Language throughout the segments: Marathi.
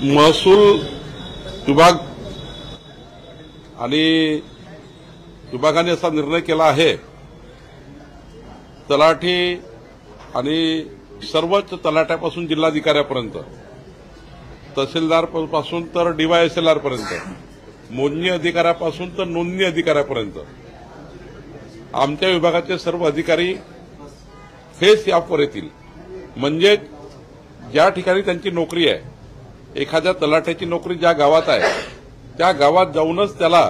महसूल विभाग आणि विभागाने असा निर्णय केला आहे, तलाठी आणि सर्वच तलाट्यापासून जिल्हाधिकाऱ्यापर्यंत, तहसीलदारपासून तर DYSLR पर्यंत, मोजणी अधिकाऱ्यापासून तर नोंदणी अधिकाऱ्यापर्यंत आमच्या विभागाचे सर्व अधिकारी फेस ॲपवर येतील. म्हणजे ज्या ठिकाणी त्यांची नोकरी आहे, एखाद्या तलाठ्याची नोकरी ज्या गावात आहे त्या गावात जाऊनच त्याला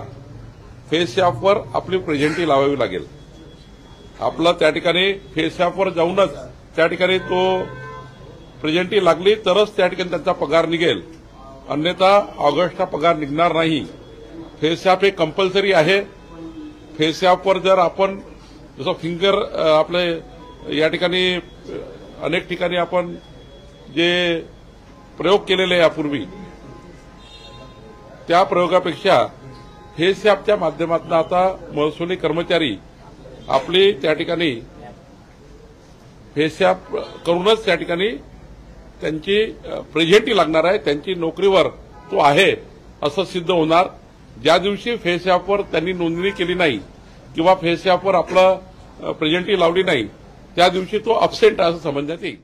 फेस ॲपवर आपली प्रेझेंटी लावावी लागेल. आपलं त्या ठिकाणी फेस ॲपवर जाऊनच त्या ठिकाणी तो प्रेझेंटी लागली तरच त्या ठिकाणी त्यांचा पगार निघेल, अन्यथा ऑगस्टचा पगार निघणार नाही. फेस ॲप हे कंपल्सरी आहे. फेस ॲपवर जर आपण जसं फिंगर आपले या ठिकाणी अनेक ठिकाणी आपण जे प्रयोग केलेले यापूर्वी त्या प्रयोगापेक्षा फेस ॲपच्या माध्यमातून आता महसुली कर्मचारी आपली त्या ठिकाणी फेस ॲप करूनच त्या ठिकाणी त्यांची प्रेझेंटी लागणार आहे, त्यांची नोकरीवर तो आहे असं सिद्ध होणार. ज्या दिवशी फेस ॲपवर त्यांनी नोंदणी केली नाही किंवा फेस ॲपवर आपलं प्रेझेंटी लावली नाही त्या दिवशी तो अब्सेंट असं समजण्यात येईल.